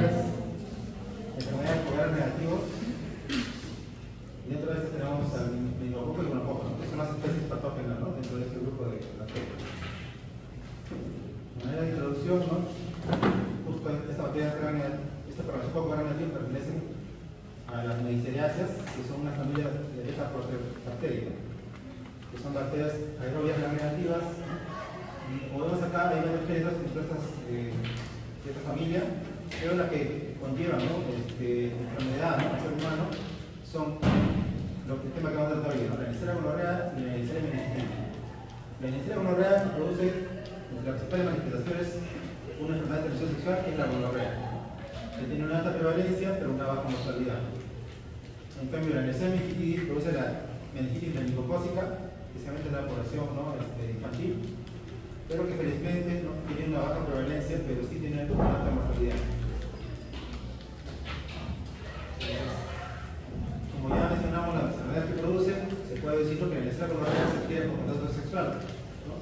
enfermedades pulmonares negativos. Dentro de este tenemos al meningococo y gonococo, ¿no? Que son las especies patógenas, ¿no? Dentro de este grupo de bacterias. De manera de introducción, ¿no? Justo esta bacteria parasitococo gram negativo pertenecen a las mediceriáceas, que son una familia de beta-proteobacterias, que son bacterias aerobias gram negativas. Como vemos acá, hay varios géneros dentro de esta familia, pero la que conlleva, ¿no? Enfermedad, ¿no? Al ser humano son los que acabamos de tratar hoy, ¿no? La Neisseria gonorrea y la Neisseria meningitis. La Neisseria gonorrea produce, entre las principales manifestaciones, una enfermedad de transmisión sexual, que es la gonorrea, que tiene una alta prevalencia pero una baja mortalidad. En cambio, la Neisseria meningitis produce la meningitis meningocócica, especialmente en la población, ¿no? Infantil, pero que felizmente no tiene una baja prevalencia, pero sí tiene una alta mortalidad. Como ya mencionamos, la enfermedad que produce, se puede decir que la Neisseria gonorrea se adquiere por contacto sexual, ¿no?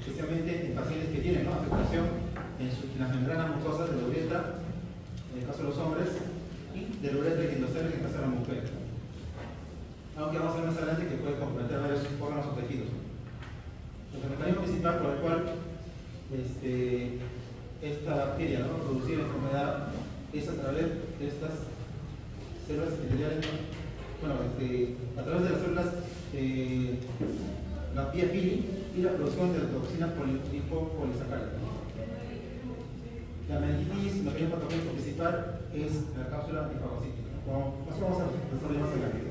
Especialmente en pacientes que tienen, ¿no? Afectación en las membranas mucosas de la uretra, en el caso de los hombres, y de la uretra endocélica en el caso de la mujer. Aunque vamos a ver más adelante que puede comprometer varios órganos o tejidos. El mecanismo principal por el cual esta bacteria, ¿no? Producir la enfermedad es a través de estas células epiteliales, bueno, a través de las células la vía pili y la producción de la toxina lipopolisacárica. La meningitis, el mecanismo patogénico principal es la cápsula hepatocítica, ¿no? Eso vamos a desarrollar más adelante.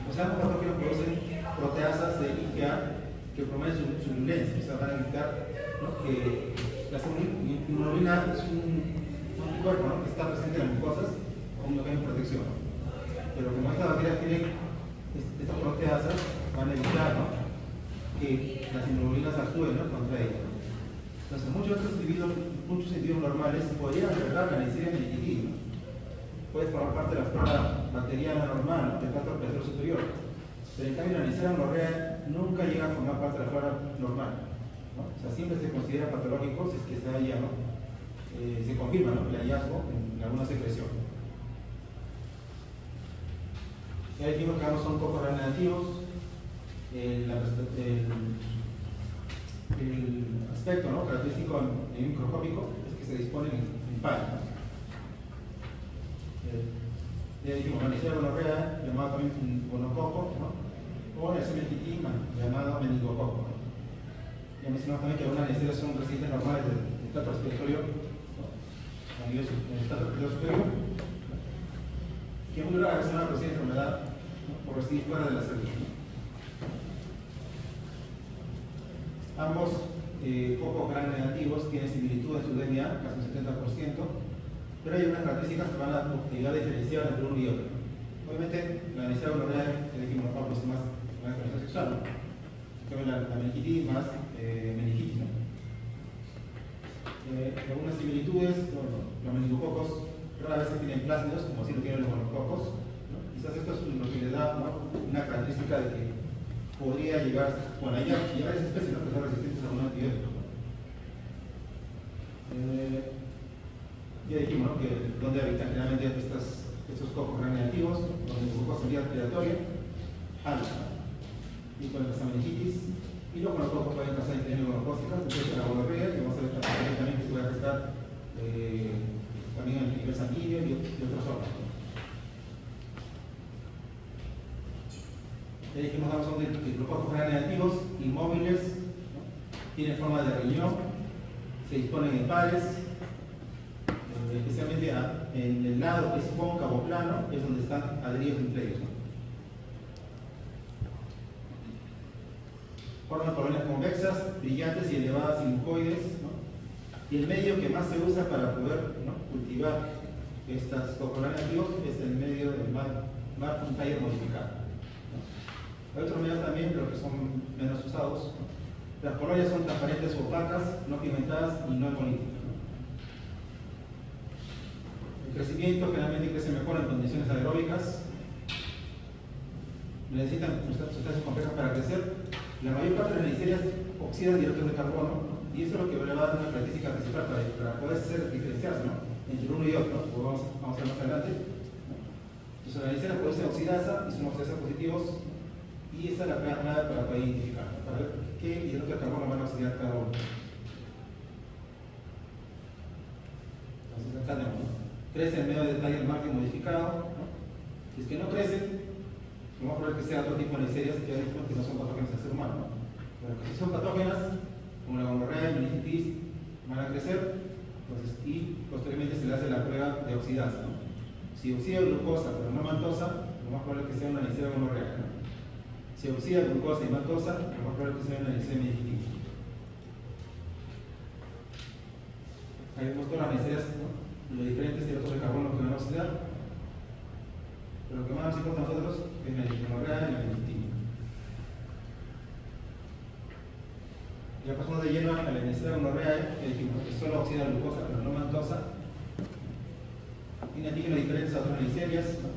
Los átomos patógenos producen proteasas de IgA que promueven su virulencia, o sea, van a indicar, ¿no? Que la inmunoglobulina es un anticuerpo, ¿no? Que está presente en las mucosas con un mecanismo de protección. Pero como estas bacterias tienen estas proteasas, van a evitar, ¿no? Que las inmunoglobulinas actúen, ¿no? Contra ellas. Entonces, muchos individuos normales podrían albergar la Neisseria meningitis, ¿no? Puede formar parte de la flora bacteriana normal, ¿no? Del tracto respiratorio superior. Pero en cambio la Neisseria gonorrea nunca llega a formar parte de la flora normal, ¿no? O sea, siempre se considera patológico si es que se halla, ¿no? Se confirma, ¿no? El hallazgo en alguna secreción. Ya dijimos que ambos son cocos gram negativos. El aspecto, ¿no? Característico en microscópico es que se disponen en pares, ¿no? Ya dijimos, la Neisseria gonorrea, llamado también gonococo, ¿no? O la Neisseria meningitis, llamado meningococo, ¿no? Ya mencionamos también que algunas Neisserias son residentes normales del tracto respiratorio, ¿no? A nivel del tracto respiratorio superior, ¿no? Que muy rara es una reciente enfermedad, ¿no? Por residir fuera de la célula, ¿no? Ambos cocos gram negativos tienen similitud en su DNA, casi un 70%, pero hay unas características que van a ayudar a diferenciar entre uno y otro. Obviamente, la Neisseria gonorrea, que dijimos, es más transmisión sexual, ¿no? La meningitis más meningitis, ¿no? Algunas similitudes, los meningococos rara vez tienen plásmidos, como así lo tienen los gonococos, ¿no? Quizás esto es lo que le da, ¿no? Una característica de que podría llegar, bueno, ya varias especies, ¿no? Que son resistentes a un antibiótico, ¿no? Ya dijimos, ¿no? Que donde habitan generalmente estos cocos gram negativos, donde el coco sería respiratoria, alta, y con la meningitis, y los gonococos pueden causar infecciones gonocócicas, entonces la gonorrea, que vamos a ver también que puede afectar también el nivel sanguíneo y otros órganos. Ya dijimos, son de los cocos gram negativos, inmóviles, ¿no? Tienen forma de riñón, se disponen en pares. Especialmente en el lado que es cóncavo plano, es donde están adheridos entre ellos, ¿no? Forman colonias convexas, brillantes y elevadas sinucoides, ¿no? Y el medio que más se usa para poder, ¿no? Cultivar estas cocos gram negativos es el medio del mar Puntayer modificado, ¿no? Hay otros medios también, pero que son menos usados, ¿no? Las colonias son transparentes o opacas, no pigmentadas y no hemoníticas. El crecimiento generalmente crece mejor en condiciones aeróbicas, necesitan sustancias complejas para crecer. La mayor parte de las Neisserias oxidan dióxido de carbono, ¿no? Y eso es lo que va a dar una característica principal para poder diferenciarse, ¿no?, entre uno y otro, ¿no? Pues vamos a ver más adelante, ¿no? Entonces la anisera puede ser oxidasa y son oxidasa positivos, y esa es la clave para poder identificar, ¿no?, para ver qué hidratos de carbono van a oxidar cada uno. Entonces acá tenemos, ¿no?, crece en medio de detalle el margen modificado, ¿no? Si es que no crecen, lo más probable es que sea otro tipo de aniserias que no son patógenas del ser humano, ¿no? Pero si son patógenas, como la gonorrea y meningitis, van a crecer, entonces, y posteriormente se le hace la prueba de oxidasa, ¿no? Si oxida glucosa pero no maltosa, lo más probable es que sea una anisera gonorrea, ¿no? Si oxida glucosa y maltosa, lo más probable es que sea una anisera meningitis. Ahí vemos todas las aniserias, ¿no?, los diferentes hidratos de carbono que van a oxidar, pero lo que más nos importa a nosotros es la gonorrea y la meningitis. Ya pasamos de lleno a la anisera gonorrea, que dijimos que solo oxida glucosa pero no maltosa. Tiene antígenos diferentes a otras aniserias, ¿no?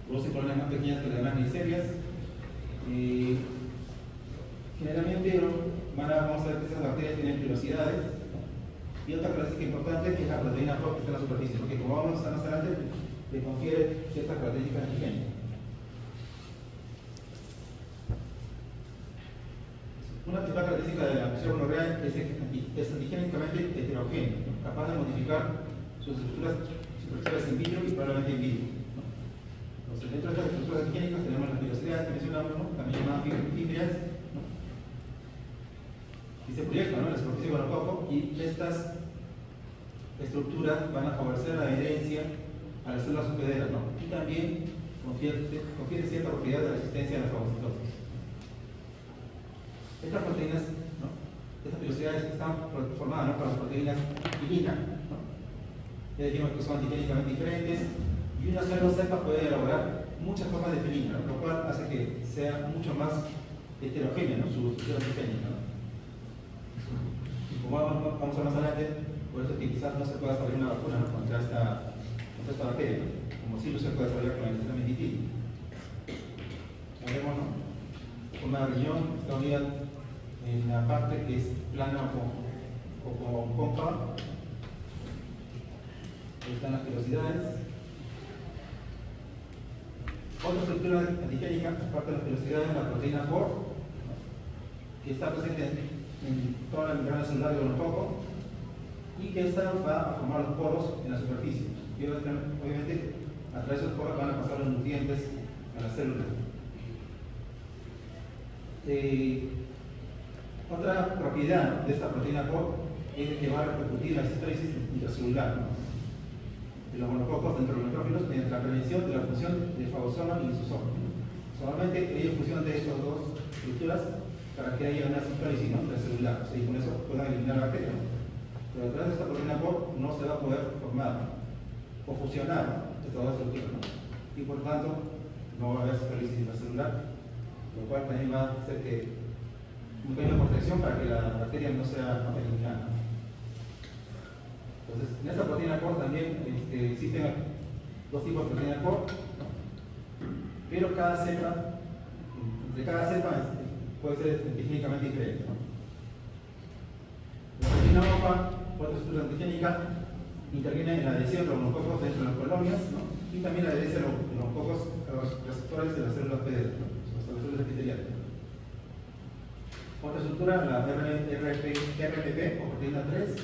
Producen colonias más pequeñas que las demás aniserias. Generalmente, ¿no?, vamos a ver que estas bacterias tienen pilosidades, ¿no? Y otra característica importante que es la proteína POC que está en la superficie, porque como vamos a estar más adelante, le confiere ciertas características antigénicas. Una principal característica de la anisera gonorrea es que es antigénicamente heterogénea, ¿no?, capaz de modificar sus estructuras in vitro y probablemente in vivo, ¿no? Entonces, dentro de estas estructuras antigénicas tenemos las pilosidades que mencionamos, ¿no?, también llamadas fímbrias, ¿no?, y se proyectan, ¿no?, en la superficie del gonococo, y estas estructuras van a favorecer la adherencia a las células hospederas, ¿no?, y también confiere cierta propiedad de resistencia a la fagocitosis. Estas proteínas, ¿no?, estas pilosidades están formadas, ¿no?, por las proteínas pilina, ¿no? Ya dijimos que son antigénicamente diferentes, y una sola cepa puede elaborar muchas formas de pilina, ¿no?, lo cual hace que sea mucho más heterogénea, ¿no?, su estructura antigénica, ¿no? Y como vamos a ver más adelante, por eso que quizás no se pueda desarrollar una vacuna, ¿no?, contra esta bacteria, ¿no?, como sí se puede desarrollar con la anisera meningitis. Vemos, ¿no?, una región está unida en la parte que es plana o cóncava. Ahí están las pilosidades. Otra estructura antigénica, aparte de las pilosidades, es la proteína POR, que está presente en toda la membrana celular del gonococo, y que esta va a formar los poros en la superficie. Y obviamente, a través de los poros van a pasar los nutrientes a la célula. Otra propiedad de esta proteína POC es que va a repercutir en la citolisis intracelular, ¿no?, de los gonococos dentro de los neutrófilos mediante la prevención de la función de fagosoma y lisosoma. Solamente ellos funcionan de estas dos estructuras para que haya una citolisis, ¿no?, intracelular, o sea, y con eso puedan eliminar la bacteria, ¿no? Pero a través de esta proteína POC no se va a poder formar, ¿no?, o fusionar, ¿no?, estas dos estructuras, ¿no?, y por tanto no va a haber citolisis intracelular, lo cual también va a hacer que un pequeño protección para que la bacteria no sea eliminada. Entonces, en esta proteína POC también existen dos tipos de proteína POC, ¿no?, pero cada cepa, entre cada cepa puede ser antigénicamente diferente, ¿no? La proteína OPA, otra estructura antigénica, interviene en la adhesión de los gonococos dentro de las colonias, ¿no?, y también la adherencia de los gonococos a los receptores de las células hospederas, ¿no?, las células epiteliales. Otra estructura, la RPP o proteína 3,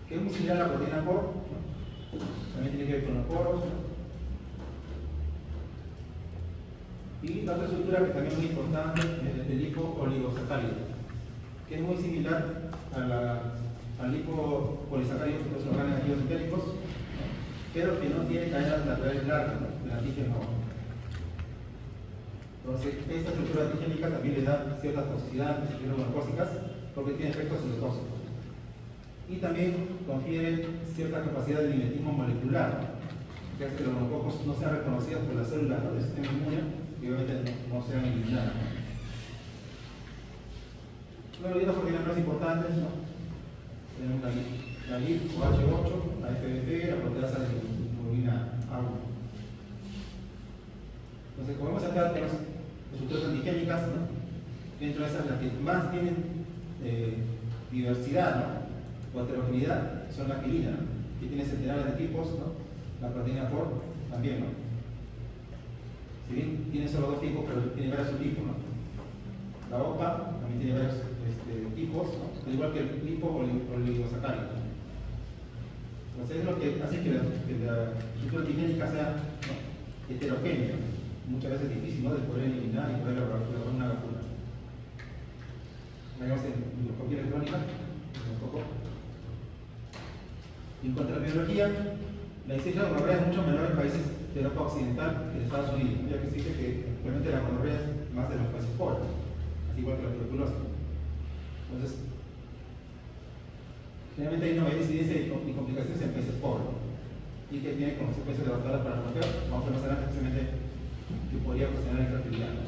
que es muy similar a la proteína POR, ¿no?, también tiene que ver con los poros, ¿no? Y la otra estructura que también es muy importante es el lipo-oligosacárido, que es muy similar al lipopolisacárido, que son los grandes ácidos sintéticos, ¿no?, pero que no tiene cadenas laterales largas, ¿no?, del antígeno. Entonces, esta estructura antigénica también le da cierta toxicidad a las gonocócicas porque tiene efectos endotóxicos. Y también confiere cierta capacidad de mimetismo molecular, ¿no?, que hace que los gonococos no sean reconocidos por las células, ¿no?, del sistema inmune y obviamente no sean eliminadas, ¿no? Luego, hay otras proteínas más importantes, ¿no? Tenemos la LIP o H8, la FBP, la proteasa de hemoglobina A1. Entonces, como vemos acá, tenemos estructuras antigénicas, ¿no?, dentro de esas las que más tienen diversidad, ¿no? O heterogeneidad, son la pirina, ¿no? Que tiene centenares de tipos, ¿no? La proteína POR también, ¿no? Si bien tiene solo 2 tipos, pero tiene varios subtipos, ¿no? La OPA también tiene varios tipos, ¿no? Al igual que el liposacárido. Entonces es lo que hace que la estructura epigénica sea, ¿no? Heterogénea, muchas veces difícil, ¿no? De poder eliminar y poder elaborar una vacuna. Veamos en microscopía electrónica, un poco. En cuanto a la biología, la incidencia de gonorrea es mucho menor en países de Europa Occidental que en Estados Unidos, ya que se dice que actualmente la gonorrea es más de los países pobres, así igual que la tuberculosis. Entonces, generalmente hay una mayor incidencia y complicaciones en países pobres, ¿no? Y que tiene consecuencias devastadoras para la mujer, vamos a ver más adelante, especialmente que podría ocasionar la infertilidad, ¿no?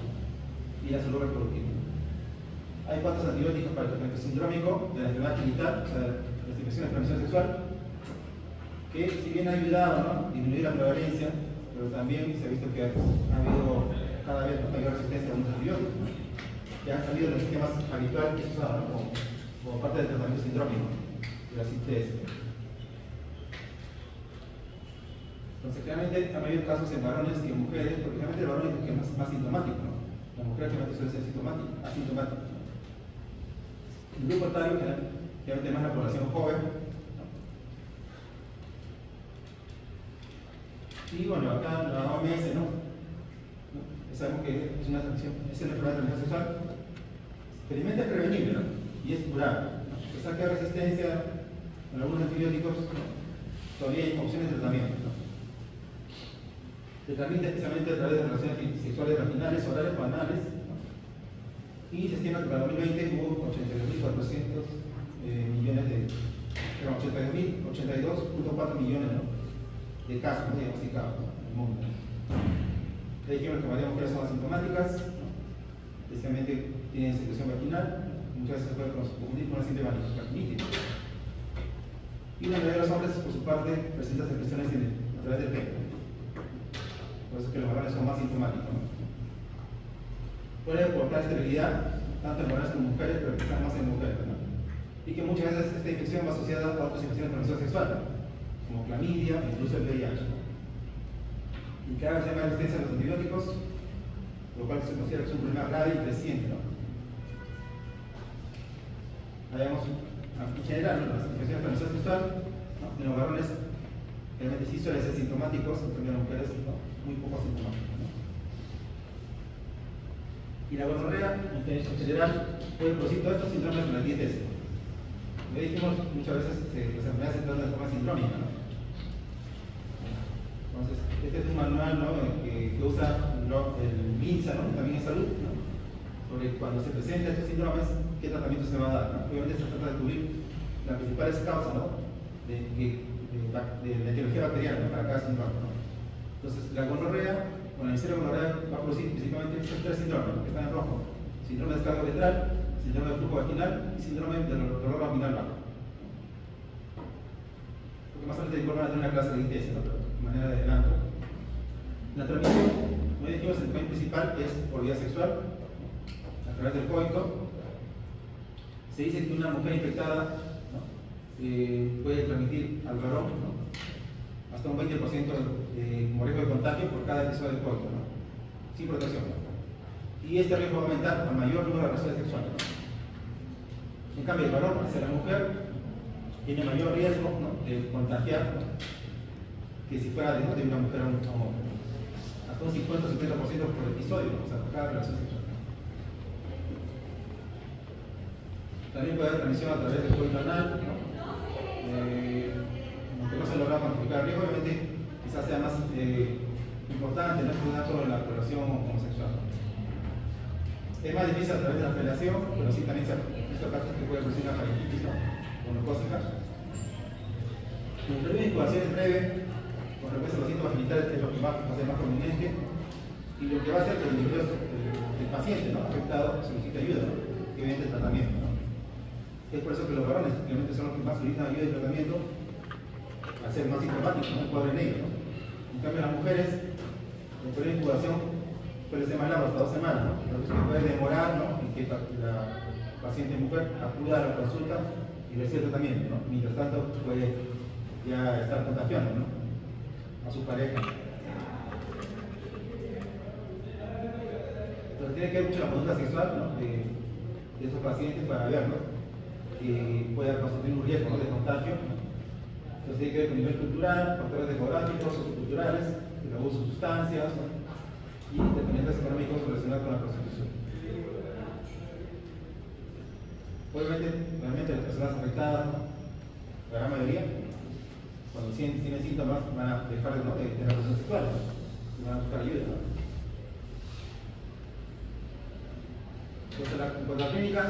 Y la salud reproductiva. Hay 4 antibióticos para el tratamiento sindrómico de la enfermedad genital, o sea, las infecciones de transmisión sexual, que si bien ha ayudado, ¿no?, a disminuir la prevalencia, pero también se ha visto que ha habido cada vez mayor resistencia a unos antibióticos, ¿no? Que han salido de los esquemas habituales que se usaban, ¿no?, como parte del tratamiento sindrómico de la síntesis. Entonces, claramente ha habido casos en varones y en mujeres, porque realmente el varón es el que es más sintomático, ¿no? La mujer realmente suele ser asintomática. El grupo etario, generalmente más la población joven, ¿no? Y bueno, acá la OMS, ¿no? Sabemos que es una enfermedad de transmisión sexual. Experimentalmente es prevenible, ¿no? Y es curable, ¿no? A pesar que hay resistencia en algunos antibióticos, ¿no?, todavía hay opciones de tratamiento, ¿no? Se transmite especialmente a través de relaciones sexuales vaginales, orales o anales, ¿no? Y se estima que para 2020 hubo 82.400 millones de, 82.4 millones, ¿no?, de casos, ¿no?, diagnosticados, ¿no?, en el mundo. Ya dijimos que varias mujeres son asintomáticas, ¿no?, especialmente tienen secreción vaginal, muchas veces se puede confundir con una simple vaginitis. Y la mayoría de los hombres, por su parte, presentan secreciones a través del pene. Por eso es que los varones son más sintomáticos, ¿no? Puede provocar esterilidad, tanto en varones como en mujeres, pero quizás más en mujeres, ¿no? Y que muchas veces esta infección va asociada a otras infecciones de transmisión sexual, ¿no?, como clamidia, incluso el VIH, ¿no? Y que haga más resistencia a los antibióticos, lo cual se considera que es un problema grave y creciente, ¿no? Veamos, en general, ¿no?, las infecciones de transmisión sexual, ¿no?, en los varones realmente sí suelen ser sintomáticos, en cambio en las mujeres, ¿no?, muy poco sintomáticos, ¿no? Y la gonorrea, en general, puede producir todos estos síndromes de la dietética. Como dijimos, muchas veces las enfermedades se tratan de forma sindrómica, ¿no? Entonces, este es un manual, ¿no?, que usa el MINSA, ¿no?, también en salud, ¿no?, sobre cuando se presentan estos síndromes, qué tratamiento se va a dar, ¿no? Obviamente se trata de descubrir las principales causas, ¿no?, de la etiología bacteriana, ¿no?, para cada síndrome, ¿no? Entonces, la gonorrea, bueno, la gonorrea va a producir principalmente estos 3 síndromes, ¿no?, que están en rojo: síndrome de descarga uretral, síndrome de flujo vaginal y síndrome del dolor vaginal bajo. Porque más adelante van a tener una clase de ITS, ¿no?, pero de manera de adelanto. La transmisión, como dijimos, el camino principal es por vía sexual, a través del coito. Se dice que una mujer infectada, ¿no?, puede transmitir al varón, ¿no?, hasta un 20% como riesgo de contagio por cada episodio de coito, ¿no?, sin protección, ¿no? Y este riesgo va a aumentar al mayor número de relaciones sexuales, ¿no? En cambio, el varón hacia la mujer tiene mayor riesgo, ¿no?, de contagiar, ¿no?, que si fuera de una mujer a un hombre, ¿no?, hasta un 50 o 70% por episodio, ¿no?, o sea, por cada relación sexual. También puede haber transmisión a través del coito anal, ¿no? Aunque no se logra cuantificar el riesgo, obviamente quizás sea más importante, ¿no?, estudiar sobre la relación homosexual. Es más difícil a través de la felación, pero sí también se ha visto casos que puede producir una faringitis, ¿no?, gonocócica. El periodo de incubación es breve, con frecuencia los síntomas genitales, que es lo que va a ser más prominente, y lo que va a hacer que el paciente, ¿no?, afectado solicite ayuda, ¿no?, y obviamente el tratamiento, ¿no? Es por eso que los varones realmente son los que más solicitan ayuda y tratamiento al ser más sintomáticos, ¿no?, el cuadro negro, ¿no? En cambio, las mujeres, el periodo de incubación suele ser más largo, hasta 2 semanas, ¿no?, lo que puede demorar, ¿no?, en que la paciente mujer acuda a la consulta y recibe tratamiento, ¿no? Mientras tanto puede ya estar contagiando, ¿no?, a su pareja. Entonces tiene que ver mucho la conducta sexual, ¿no?, de estos pacientes para ver, ¿no?, que pueda constituir un riesgo, ¿no?, de contagio, ¿no? Entonces tiene que ver con nivel cultural, factores demográficos, socioculturales, el abuso de sustancias, ¿no?, y dependientes económicos relacionados con la prostitución. Obviamente, realmente las personas afectadas, ¿no?, la gran mayoría, cuando tienen síntomas, van a dejar de tener relaciones sexuales, ¿no?, y van a buscar ayuda, ¿no? Entonces, la clínica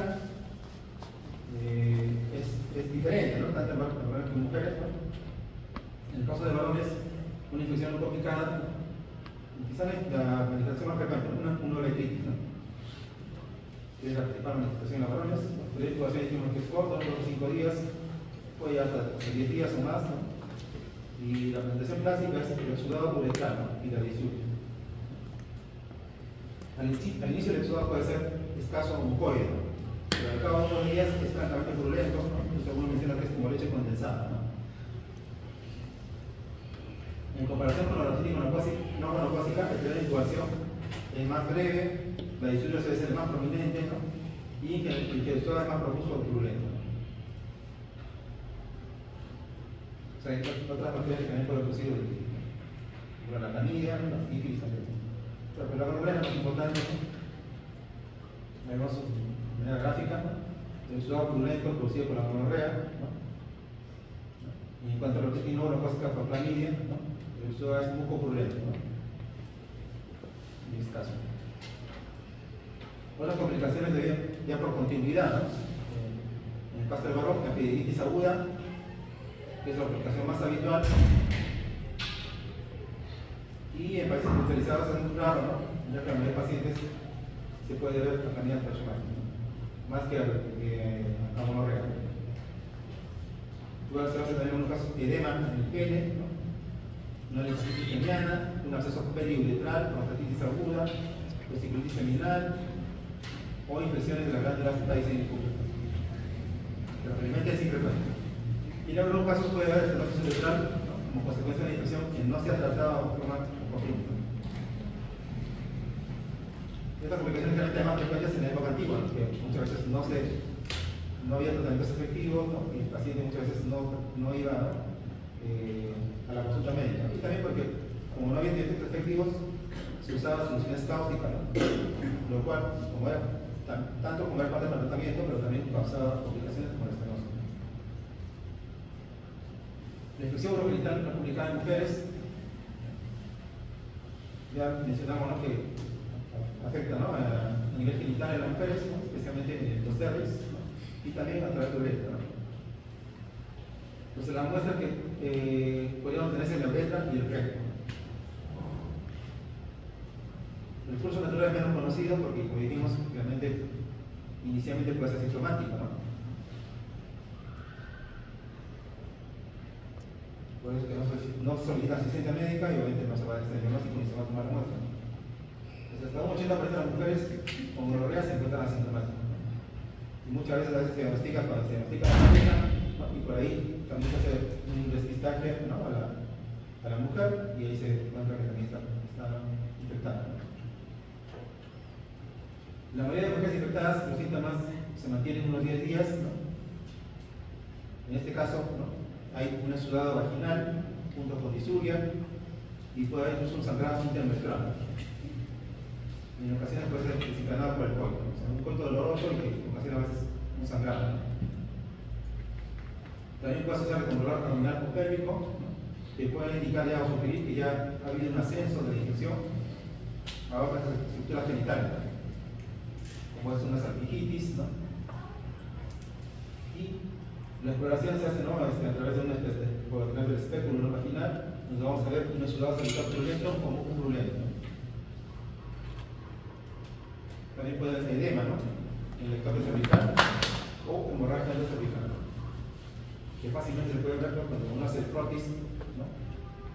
es diferente, ¿no?, tanto en varones como en mujeres, ¿no? En el caso de varones, una infección no complicada, quizás la manifestación más frecuente, una uretritis, ¿no?, que es la principal manifestación en los varones. La incubación dijimos que es corta, unos 5 días, puede hasta 10 días o más, ¿no? Y la presentación clásica es el exudado uretral, ¿no?, y la disuria. Al inicio el exudado puede ser escaso o mucoide, ¿no?, pero al cabo de unos días es francamente purulento, ¿no? Entonces algunos mencionan que es como leche condensada, ¿no? En comparación con la artritis no monoplásica, el periodo de incubación es más breve, la disuria suele ser más prominente, ¿no?, y que el exudado es más profuso o purulento. O sea, hay otras bacterias que también pueden producir la canidia, la sífilis también. Pero la gonorrea es lo más importante, ¿no? Vemos de manera gráfica, ¿no?, el exudado purulento producido por la gonorrea, ¿no? Y en cuanto a la artritis no monoplásica por clamidia, ¿no?, el exudado es mucopurulento, ¿no?, en este caso. Otras complicaciones ya por continuidad, ¿no?, en el caso del varón, la epididimitis aguda, que es la complicación más habitual, y en pacientes especializados es muy raro, ¿no?, ya que la mayoría de pacientes se puede ver la cantidad personal, ¿no?, más que a gonorrea. Puede observarse también en unos casos edema en el pene, ¿no?, una leucocitis peniana, un absceso periuretral, prostatitis aguda, vesiculutis seminal o infecciones de la glándula Tyson pública. Pero realmente es infrecuente. Y en algunos casos puede haber estenosis uretral, ¿no?, como consecuencia de una infección que no se ha tratado de forma oportuna. Estas complicaciones generalmente más frecuentes en la época antigua, ¿no?, que muchas veces no había tratamientos efectivos, ¿no?, y el paciente muchas veces no iba, ¿no?, a la consulta médica. Y también porque, como no había antibióticos efectivos, se usaba soluciones cáusticas, ¿no?, lo cual, como era tanto como era parte del tratamiento, pero también causaba complicaciones como la estenosis. La infección urogenital no comunicada en mujeres, ya mencionamos, ¿no?, que afecta, ¿no?, a nivel genital en las mujeres, ¿no?, especialmente en los cervix, ¿no?, y también a través de uretra, ¿no? Entonces la muestra que podrían obtenerse en la uretra y el recto. El curso natural es menos conocido porque, como dijimos, realmente inicialmente puede ser sintomático, ¿no? Por eso que no solicita asistencia médica y obviamente no se va a hacer el diagnóstico ni se va a tomar la muestra, ¿no? Entonces, hasta un 80% de las mujeres con gonorrea se encuentran asintomáticas, ¿no? Y muchas veces se diagnostica cuando se diagnostica la pareja, ¿no?, y por ahí también se hace un despistaje, ¿no?, a la mujer y ahí se encuentra que también está infectada, ¿no? La mayoría de mujeres infectadas, los síntomas se mantienen unos 10 días, ¿no? En este caso, ¿no?, hay un exudado vaginal junto con disuria y puede haber incluso un sangrado intermenstrual. En ocasiones puede ser desencadenado por el coito, ¿no?, o sea, un coito doloroso y que ocasiona a veces un sangrado, ¿no? También puede asociarse con dolor abdominal o pélvico, ¿no?, que puede indicar ya o sugerir que ya ha habido un ascenso de la infección a otras estructuras genitales, como es una salpigitis, ¿no? Y la exploración se hace, ¿no?, a través de por a través del espéculo vaginal, donde vamos a ver un exudado cervical purulento como un purulento, ¿no? También puede haber edema, ¿no?, en el ectopio cervical o hemorragia endocervical, ¿no?, que fácilmente se puede ver cuando uno hace el frotis, ¿no?,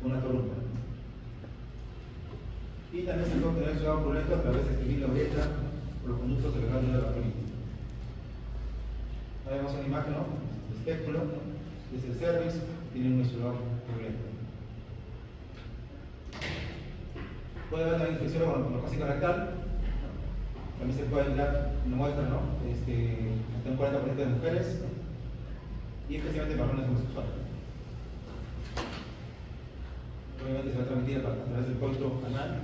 una columna. Y también se puede obtener exudado purulento a través de escribir la uretra, ¿no?, por los conductos de la glándula de la columna. Ahí vemos una imagen, ¿no? El espéculo, es el cervix, tiene un exudado turbulento. Puede haber también infección con la cócica rectal. También se puede dar una muestra, ¿no? Hasta un 40% de mujeres y especialmente varones homosexuales. Obviamente se va a transmitir a través del coito anal.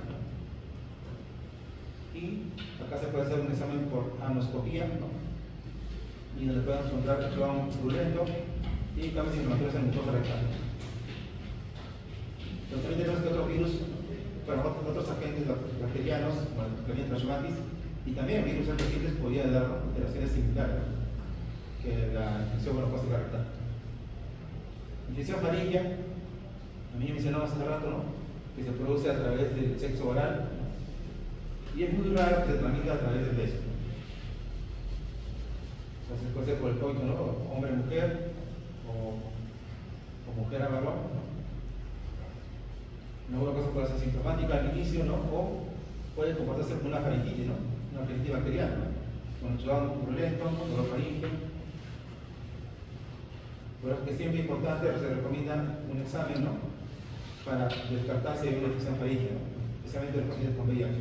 Y acá se puede hacer un examen por anoscopía, ¿no? Y donde podemos encontrar exudado purulento y cambios inflamatorios en la mucosa rectal. Pero también tenemos que otros virus, bueno, otros agentes bacterianos, como la Clamida trachomatis, y también virus simples podrían dar alteraciones similares que la infección gonocócica rectal. Infección faríngea, también mencionamos hace rato, ¿no? Que se produce a través del sexo oral y es muy raro que se transmita a través del beso. Entonces puede ser por el coito, ¿no? Hombre a mujer o mujer a varón, ¿no? Una cosa puede ser sintomática al inicio, ¿no? O puede comportarse como una faringitis, ¿no? Una faringitis bacteriana, ¿no? Con exudado purulento, con dolor faríngeo. Por eso que siempre es importante, se recomienda un examen, ¿no? Para descartar si hay una infección faríngea, ¿no? Especialmente los pacientes con VIH.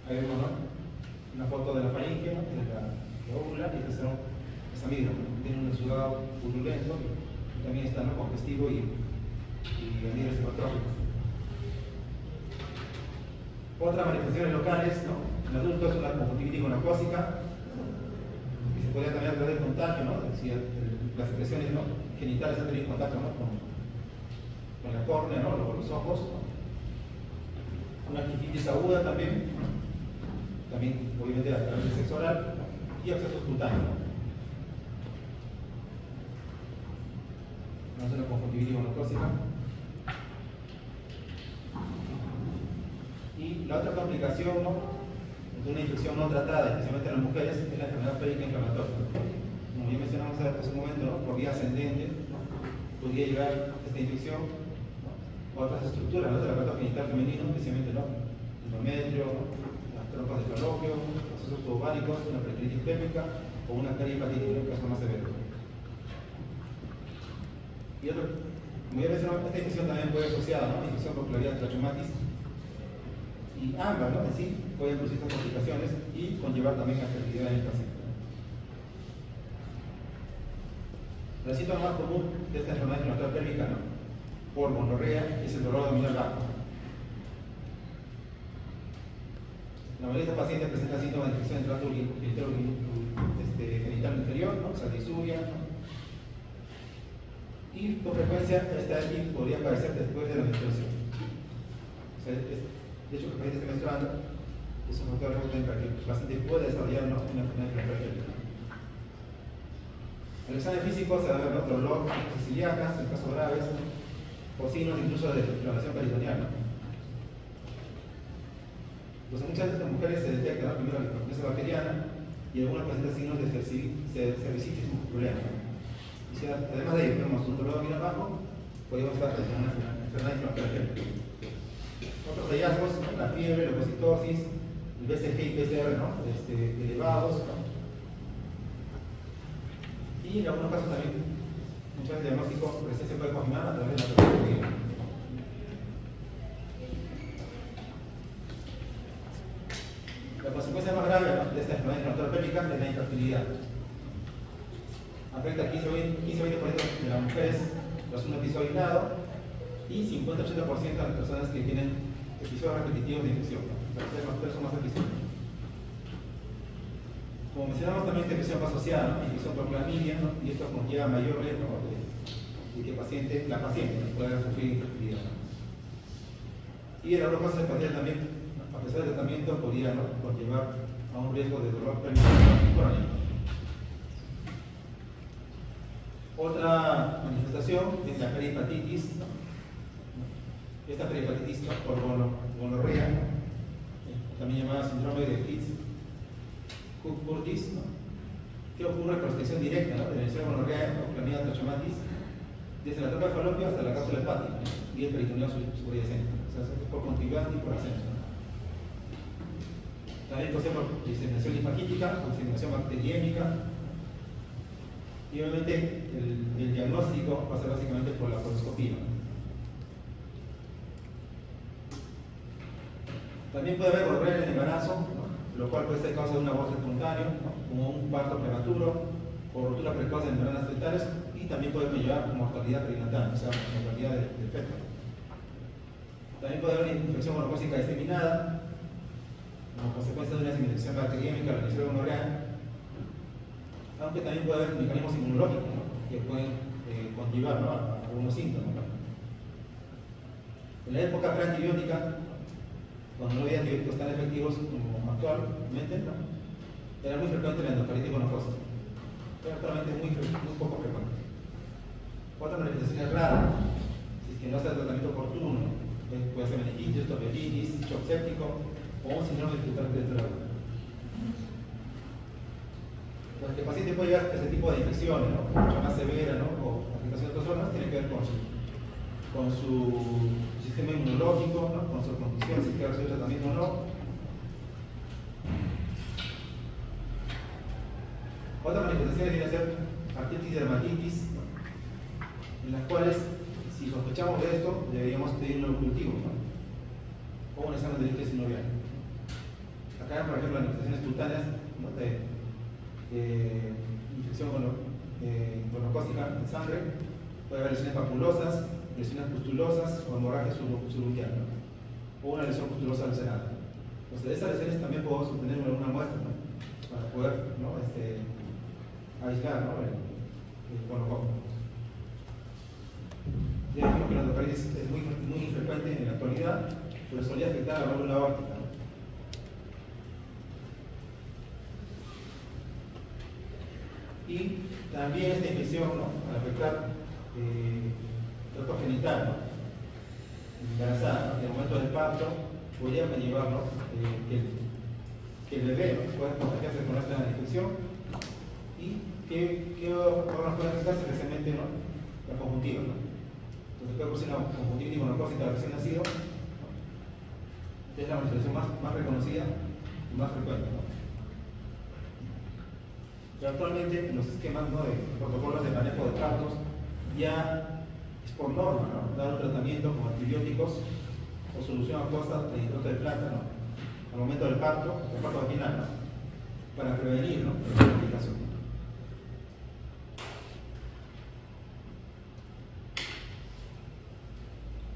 Ahí vemos, ¿no? Una foto de la faringe, ¿no? De la óvula, y esta es amiga, ¿no? Tiene un exudado purulento, y también está, ¿no? Congestivo y anillos hipotróficos. Otras manifestaciones locales, ¿no? En adultos, una conjuntivitis gonocócica, que se podría también a través del contacto, ¿no? Si las secreciones, ¿no? Genitales han tenido contacto, ¿no? con la córnea, ¿no? Con los ojos, ¿no? Una gingivitis aguda también, ¿no? También obviamente a través del sexo oral y abscesos cutáneos, ¿no? No es una conjuntivitis gonocócica. Y la otra complicación, ¿no? De una infección no tratada, especialmente en las mujeres, es la enfermedad pélvica inflamatoria. Como ya mencionamos hace un momento, ¿no? Por vía ascendente, ¿no? Podría llegar esta infección, ¿no? A otras estructuras, ¿no? Del aparato genital femenino, especialmente, ¿no? El endometrio, ¿no? Las trompas de falopio, los sesos ováricos, una peritonitis pélvica o una cardiopatía en un caso más severo. Y otro, como ya mencionamos, esta infección también puede ser asociada, ¿no? Infección por Clamida trachomatis. Y ambas, ¿no? En sí, pueden producir estas complicaciones y conllevar también a fertilidad en el paciente. El síntoma más común de esta enfermedad inflamatoria pélvica, ¿no? Por gonorrea es el dolor abdominal bajo. La mayoría de estos pacientes presentan síntomas de infección del tracto genital inferior, ¿no? O sea, disuria, ¿no? Y con frecuencia esta EPI podría aparecer después de la menstruación. O sea, de hecho, que el paciente esté menstruando es un factor importante para que el paciente pueda desarrollar, ¿no? Una enfermedad inflamatoria pélvica. En el examen físico se va a ver, ¿no? Dolor, ciliacas, en casos graves, ¿no? O signos incluso de inflamación peritoneal, ¿no? Pues en muchas de estas mujeres se detecta, ¿no? Primero la inflamación bacteriana y algunos presentan signos de cervicitis muscular, ¿no? Y si además de ello tenemos un dolor abdominal bajo, podemos estar con una enfermedad inflamatoria pélvica. Otros hallazgos, ¿no? La fiebre, la leucocitosis, el BCG y PCR, ¿no? Elevados, ¿no? Y en algunos casos también, muchas veces el diagnóstico recién se puede confirmar a través de la radiografía. La consecuencia más grave, ¿no? De esta enfermedad inflamatoria pélvica es la infertilidad. Afecta al 15-20% de las mujeres tras un episodio aislado y 50-80% de las personas que tienen episodios repetitivos de infección. Las mujeres son más episodios. Como mencionamos, también esta infección va asociada, ¿no? Infección por clamidia, ¿no? Y esto conlleva mayor riesgo, ¿no? de que la paciente, ¿no? Pueda sufrir infertilidad, ¿no? Y en algunos casos el paciente también, ¿no? A pesar del tratamiento, podría, ¿no? Conllevar a un riesgo de dolor pélvico crónico. Otra manifestación es la perihepatitis, ¿no? Esta perihepatitis, ¿no? Por gonorrea, ¿no? También llamada síndrome de Hooke-Curtis, ¿no? Que ocurre por extensión directa, ¿no? De la infección de gonorrea o Clamida trachomatis desde la trompa de falopio hasta la cápsula hepática, ¿no? Y el peritoneo subyacente. O sea, es por continuidad y por ascenso, ¿no? También puede ser por diseminación linfagítica, por diseminación bacteriémica. Y obviamente el diagnóstico va a ser básicamente por la colposcopía. También puede haber gonorrea en el embarazo, ¿no? Lo cual puede ser causa de un aborto espontáneo, ¿no? Como un parto prematuro o rotura precoz de membranas fetales, y también puede conllevar mortalidad perinatal, o sea, mortalidad del feto. También puede haber una infección gonocócica diseminada como consecuencia de una diseminación bacteriémica, la infección gonorrea, aunque también puede haber mecanismos inmunológicos, ¿no? Que pueden conllevar, ¿no? a algunos síntomas, ¿no? En la época preantibiótica, cuando no había antibióticos tan efectivos como actualmente, ¿no? Era muy frecuente la endocardititis gonocócica, pero actualmente es muy poco frecuente. Otra manifestación es rara, si es que no hace el tratamiento oportuno, puede ser meningitis, topiolitis, shock séptico o un síndrome de trauma. Entonces, el paciente puede llegar a este tipo de infecciones, ¿no? Mucho más severa, ¿no? O afectación de otras zonas, tiene que ver con su sistema inmunológico, ¿no? Con su condición, si quiere recibir tratamiento o no. Otra manifestación viene a ser artritis y dermatitis, ¿no? En las cuales, si sospechamos de esto, deberíamos pedir un nuevo cultivo, ¿no? O un examen de líquido sinovial. Acá, por ejemplo, manifestaciones cutáneas, ¿no? de infección gonocócica en sangre, puede haber lesiones papulosas, lesiones pustulosas o hemorragia subungual, ¿no? O una lesión pustulosa ulcerada. Entonces, de esas lesiones también podemos obtener una muestra, ¿no? Para poder, ¿no? aislar, ¿no? el gonococo. Ya dijimos que la endocardititis es muy infrecuente en la actualidad, pero solía afectar a la válvula aórtica, ¿no? Y también esta infección, ¿no? Al afectar el tracto genital, ¿no? Embarazada, ¿no? En el momento del parto, podría conllevar, ¿no? que el bebé, ¿no? pueda contagiarse con esta infección. Y ¿qué órganos pueden afectarse? Especialmente, ¿no? La conjuntiva, ¿no? Entonces puede producir una conjuntivitis gonocócica recién nacido, ¿no? Es la manifestación más reconocida y más frecuente, ¿no? Pero actualmente en los esquemas, ¿no? de protocolos de manejo de partos ya es por norma, ¿no? Dar un tratamiento con antibióticos o solución acuosa de nitrato de plata, ¿no? Al momento del parto vaginal, ¿no? Para prevenir, ¿no? la complicación.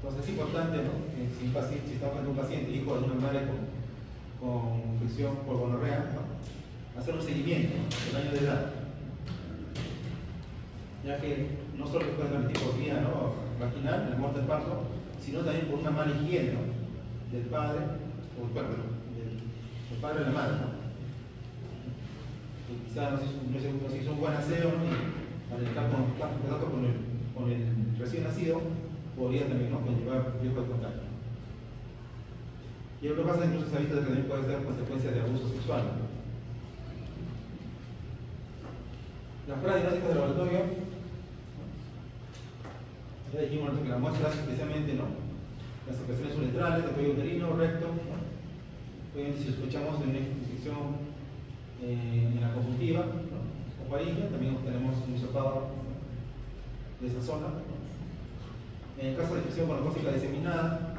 Entonces es importante, ¿no? que si estamos frente a un paciente hijo de una madre con infección por gonorrea, ¿no? hacer un seguimiento, ¿no? del año de edad, ya que no solo se puede transmitir por vía, ¿no? vaginal, en el momento del parto, sino también por una mala higiene, ¿no? del padre, o del padre de la madre, ¿no? que quizás no se hizo un buen aseo, ¿no? y al estar con contacto con el recién nacido, podría también, ¿no? conllevar riesgo de contagio. Y lo que pasa incluso se ha visto que también puede ser consecuencia de abuso sexual, ¿no? Las pruebas diagnósticas del laboratorio, ya dijimos que las muestras especialmente, ¿no? las secreciones uretrales, de cuello uterino, recto, ¿no? Obviamente si sospechamos de una infección en la conjuntiva, ¿no? o faringe, también tenemos un hisopado de esa zona, ¿no? En el caso de infección gonocócica diseminada,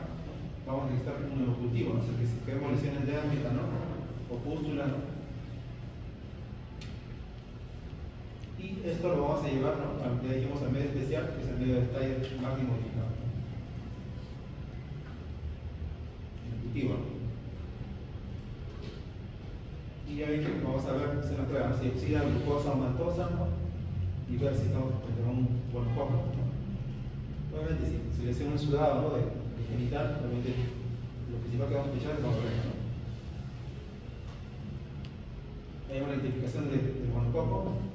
vamos a registrar un nuevo cultivo, ¿no? O sea, que si queremos lesiones de ámbito, ¿no? o pústula, ¿no? Y esto lo vamos a llevar, ¿no? ya dijimos, al medio especial, que es el medio de Steyr máximo modificado. El cultivo, ¿no? Y ya ven que vamos a ver, hacer una prueba, si oxida glucosa o maltosa, ¿no? y ver si estamos frente a un gonococo, ¿no? Obviamente, si le hacemos un sudado, ¿no? de genital, obviamente lo principal que vamos a fichar es gonorrea, ¿no? Hay una identificación del gonococo, ¿no?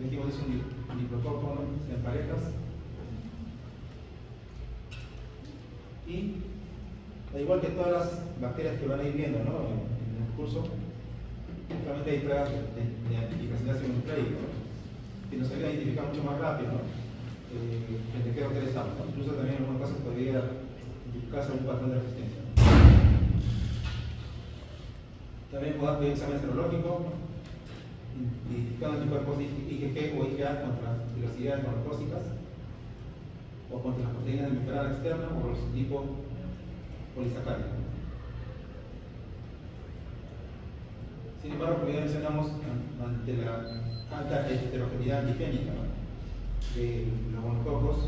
Dijimos es un diplococo, ¿no? en parejas. Y al igual que todas las bacterias que van a ir viendo, ¿no? en el curso, realmente hay pruebas de identificación de ácido nucleico, ¿no? que nos ayudan a identificar mucho más rápido, ¿no? en qué bacteria estamos, ¿no? Incluso también en algunos casos podría identificarse un patrón de resistencia, ¿no? También podemos pedir examen serológico, identificando anticuerpos IgG o IgA contra las velocidades monoclósicas o contra las proteínas de membrana externa o los tipos polisacáridos. Sin embargo, como ya mencionamos, ante la alta heterogeneidad antigénica de los monococos,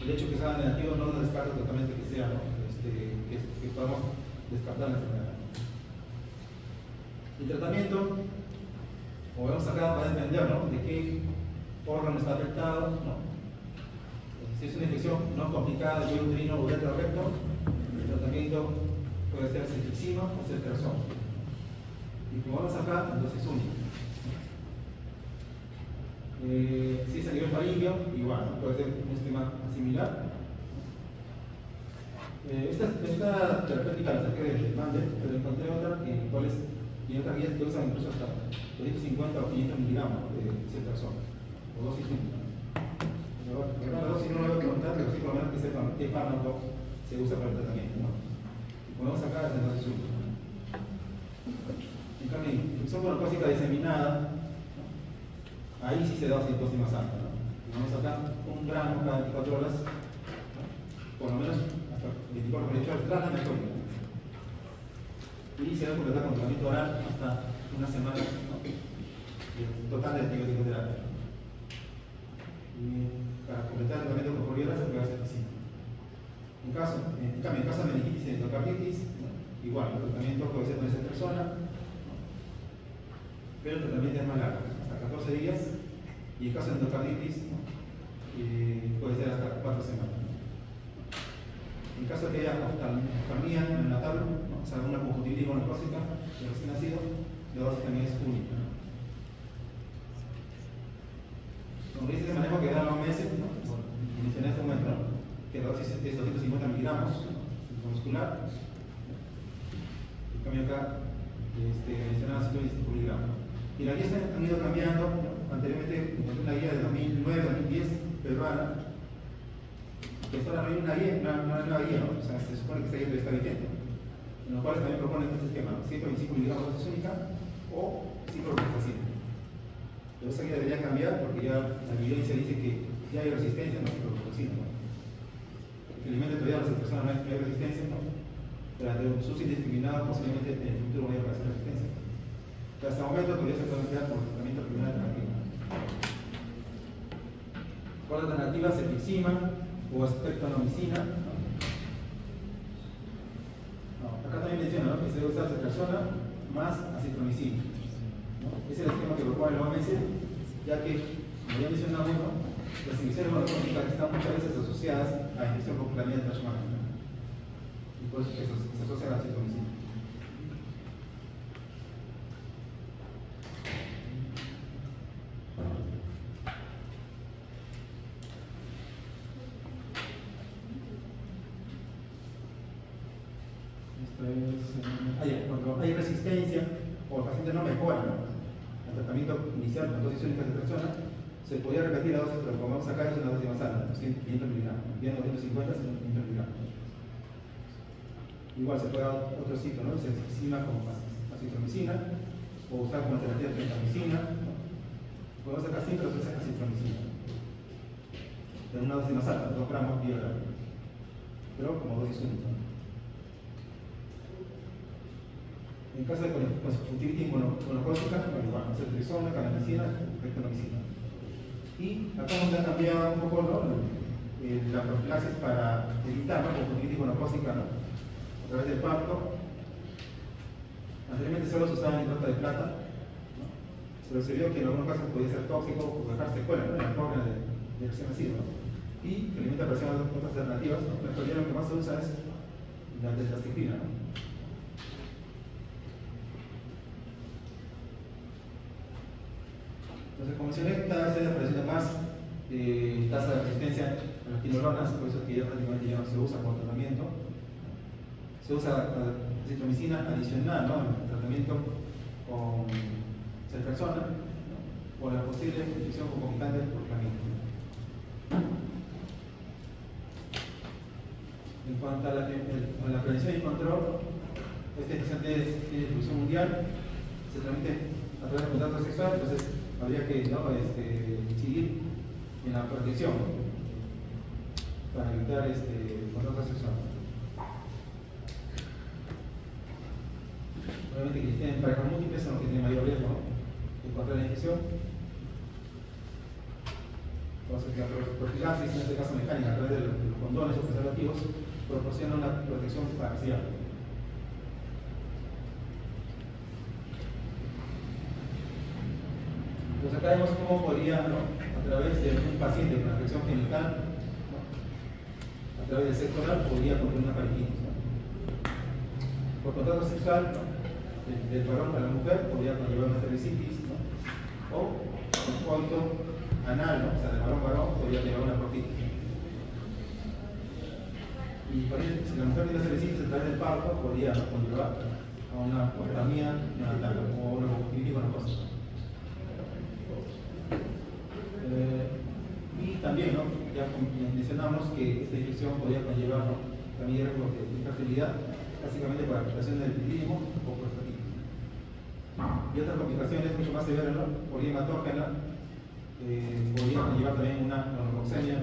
el hecho que sea negativo no nos descarta totalmente que sea, ¿no? que podamos descartar la enfermedad. El tratamiento, como vemos acá, va a depender, ¿no?, de qué órgano está afectado, ¿no? Si es una infección no complicada de uterino o recto, el tratamiento puede ser ceftriaxona o ceftriaxona. Y como vemos acá, entonces es único. Si es a nivel faríngeo, igual, ¿no?, puede ser un esquema similar. Esta terapéutica la saqué del Mandel, pero encontré otra y otras guías que usan incluso hasta 250 o 500 miligramos de ceftriaxona, o dosis única. La dosis no lo voy a preguntar, pero sí por lo menos que sepan qué fármaco se usa para el tratamiento, ¿no? Y ponemos acá la dosis única. En cambio, infección monoclósica diseminada, ¿no?, ahí sí se da dosis más alta, ¿no? Ponemos acá 1 gramo cada 24 horas, ¿no?, por lo menos hasta 24 horas tras la mejor. Y se debe completar con tratamiento oral hasta una semana, ¿no?, total de antibiótico-terapia. Y para completar el tratamiento con poliola se puede hacer así. En caso de meningitis y endocarditis, ¿no?, igual, el tratamiento puede ser con esa persona, ¿no?, pero el tratamiento es más largo, hasta 14 días, y en caso de endocarditis, ¿no?, puede ser hasta 4 semanas. En caso de que haya oftalmía neonatal, ¿no?, o sea, una conjuntivitis monoclósica de recién nacido, la dosis también es única, ¿no? Como dice ese manejo que da 9 meses, ¿no?, mencioné en este momento, ¿no?, que la dosis es 250 miligramos muscular. En cambio acá mencionaba 125 miligramos. Y las guías han ido cambiando, ¿no? Anteriormente encontré una guía de 2009-2010 peruana, que esta no hay una guía, una guía, ¿no? O sea, se supone que esta guía está vigente, en los cuales también proponen este esquema, 125 miligramos de dosis única o ciprofloxacina. Pero esa guía debería cambiar porque ya la evidencia dice que ya hay resistencia a la ciprofloxacina, ¿no? Que el alimento todavía a las personas no hay resistencia, ¿no?, pero ante un uso indiscriminado posiblemente en el futuro vaya a aparecer resistencia. Pero hasta el momento todavía se puede emplear por tratamiento primario alternativo. Por alternativa, ceftriaxona o streptomicina, ¿no? Acá también menciona, ¿no?, que se debe usar ceftriaxona más acitromicina, ¿no? Es el esquema que propone la OMS, ya que, como ya mencionamos, ¿no?, las infecciones monoclónicas están muchas veces asociadas a infección por clamida transhumanal, ¿no?, y por eso se asocia a la acitromicina. Cuando hay resistencia o el paciente no mejora, ¿no?, el tratamiento inicial con dosis únicas de persona, se podría repetir la dosis, pero como vamos acá es una dosis más alta, 500 miligramos, bien 250, sino 500 miligramos. Igual se puede dar otro ciclo, ¿no?, ceftriaxona con acitromicina, o usar como alternativa gentamicina, ¿no? Podemos sacar siempre dosis de acitromicina, pero una dosis más alta, 2 gramos diario, pero como dosis única. En caso de conjuntivitis monoclósica, igual, ceftriaxona, carbamazepina, streptomicina. Y acá nos ha cambiado un poco, ¿no?, la profilaxis para evitar, ¿no?, conjuntivitis monoclósica, ¿no?, a través del parto. Anteriormente solo se usaba nitrato de plata, ¿no?, pero se vio que en algunos casos podía ser tóxico o dejar secuelas, ¿no?, en el órgano de recién nacido, ¿no?, y que alimenta personas de otras alternativas, ¿no? En la actualidad lo que más se usa es la tetracyclina, ¿no? Entonces, como mencioné, cada vez se está apareciendo más tasa de resistencia a las quinolonas, por eso que ya prácticamente ya no se usa como tratamiento. Se usa acitromicina adicional, ¿no?, en el tratamiento con ceftriaxona, ¿no?, por la posible infección concomitante por clamida. En cuanto a la prevención y control, esta infección tiene distribución mundial, se transmite a través del contacto sexual, entonces habría que incidir en la protección, ¿no? Para evitar el contacto sexual. Obviamente quienes tienen parejas múltiples son los que tienen mayor riesgo, ¿no?, de contraer la infección. Entonces, la profilaxis, en este caso mecánica, a través de los condones o preservativos, proporciona una protección parcial. Entonces acá vemos cómo podría, ¿no?, a través de un paciente con afección genital, ¿no?, a través del sexo oral, podría contraer una faringitis, ¿no? Por contacto sexual, ¿no?, del varón para la mujer, podría conllevar una cervicitis, ¿no?, o un coito anal, ¿no?, o sea, de varón podría llevar una proctitis. Y por ejemplo, si la mujer tiene cervicitis a través del parto, podría, ¿no?, conllevar a una orgasmia neonatal o una clínica o una cosa. Y también, ¿no?, ya mencionamos que esta infección podría conllevar, ¿no?, también riesgos de infertilidad, básicamente por afectación del epidídimo o prostatitis. Y otras complicaciones mucho más severas, ¿no?, por hematógena, podría conllevar también una normoxemia,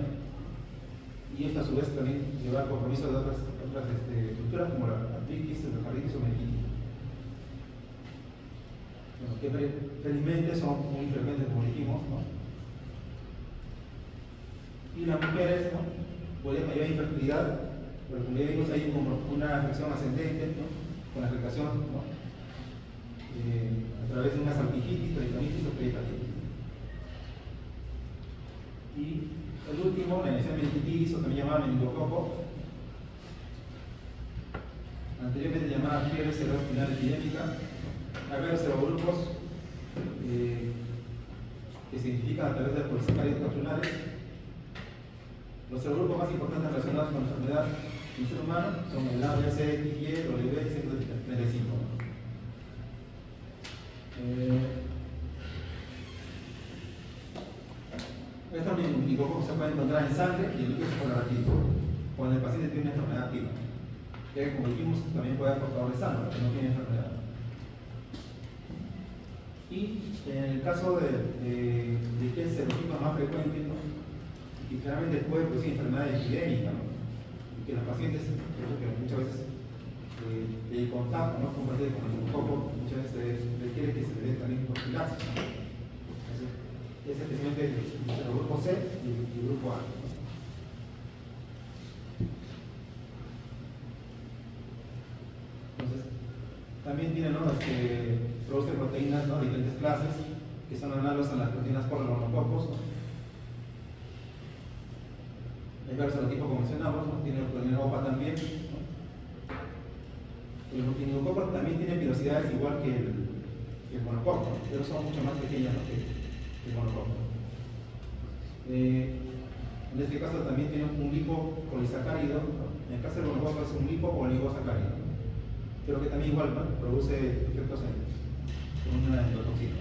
y esta a su vez también llevar compromiso de otras estructuras como la artritis, la carditis o meningitis. Bueno, que felizmente son muy frecuentes, como dijimos, ¿no? Y las mujeres, ¿no?, podrían conllevar infertilidad, pero como ya vimos hay como una afección ascendente, ¿no?, con la afectación, ¿no?, a través de una salpingitis, peritonitis o peritonitis. Y el último, la infección meningitis, o también llamada meningococo, anteriormente llamada fiebre cerebrospinal epidémica. Acá los serogrupos que se identifican a través de polisacáridos capsulares. Los serogrupos más importantes relacionados con la enfermedad en el ser humano son el A, B, C, X, Y, W y 135. Estos meningococos se pueden encontrar en sangre y en líquido cefalorraquídeo cuando el paciente tiene una enfermedad activa, que como dijimos también puede ser portador de sangre, pero no tiene enfermedad. Y en el caso de que es el serotipos más frecuente, ¿no?, y claramente puede producir enfermedades epidémicas, ¿no?, y que los pacientes, que muchas veces el contacto, ¿no?, con un paciente con meningococo muchas veces requiere que se le dé también profilaxis, ¿no? Es especialmente el grupo C y el grupo A. Entonces, también tiene, ¿no?, produce proteínas, ¿no?, de diferentes clases, que son análogas a las proteínas por los monococos, ¿no? Hay varios serotipos como mencionamos, ¿no?, tiene proteína OPA también, ¿no? El meningococo también tiene pirosidades igual que el monococo, pero son mucho más pequeñas, ¿no?, que el monococo. En este caso también tiene un lipopolisacárido, ¿no? En el caso del monococo es un lipopoligosacárido, pero que también igual, ¿no?, produce efectos con una endotoxina.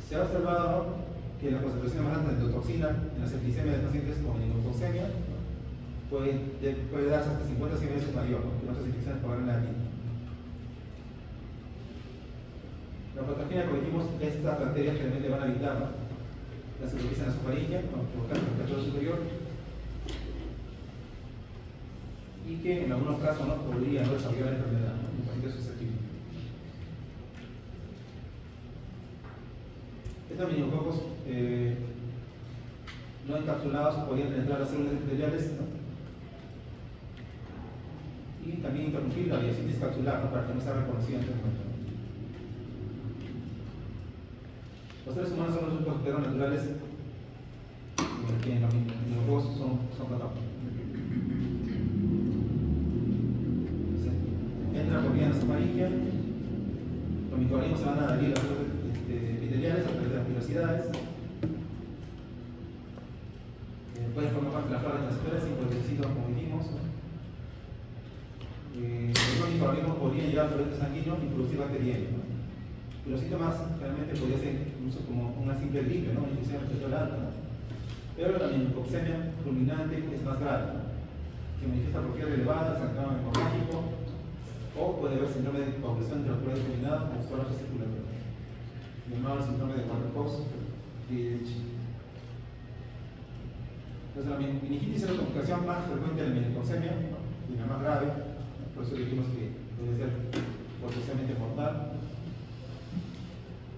Se ha observado, ¿no?, que la concentración más alta de endotoxina en la septicemia de pacientes con meningococcemia, ¿no?, puede darse hasta 50 100 veces mayor, ¿no?, que en otras infecciones por RNA. La patogenia, como dijimos, estas bacterias generalmente van a evitar, ¿no?, la superficie nasofaríngea, ¿no?, provocando el cacho superior, y que en algunos casos, ¿no?, podría no desarrollar la enfermedad, ¿no?, en pacientes susceptibles. Estos meningococos no encapsulados podrían penetrar las células epiteliales, ¿no?, y también interrumpir la biocitis capsular, ¿no?, para que no sea reconocida en este momento. Los seres humanos son los únicos hospederos naturales que en los meningococos son patógenos. Entra por vía nasofaríngea, los microorganismos se van a adherir a las células epiteliales a través de las pilosidades. Pueden formar parte de la flora de transitoria sin proteocitos, como dijimos. Los microorganismos podrían llegar a torrente sanguíneo y producir bacteriemia, ¿no? Y los síntomas realmente podría ser incluso como una simple gripe, ¿no?, una infección respiratoria alta, ¿no? Pero la meningococcemia fulminante es más grave, ¿no?, se manifiesta por fiebre elevada, sangrado hemorrágico o O puede haber síndrome de compresión intraocular determinada o colapso circulatorio, llamado síndrome de Korsakoff-Friedrich. Entonces, la meningitis es la complicación más frecuente de la meningocemia y la más grave, por eso dijimos que puede ser potencialmente mortal.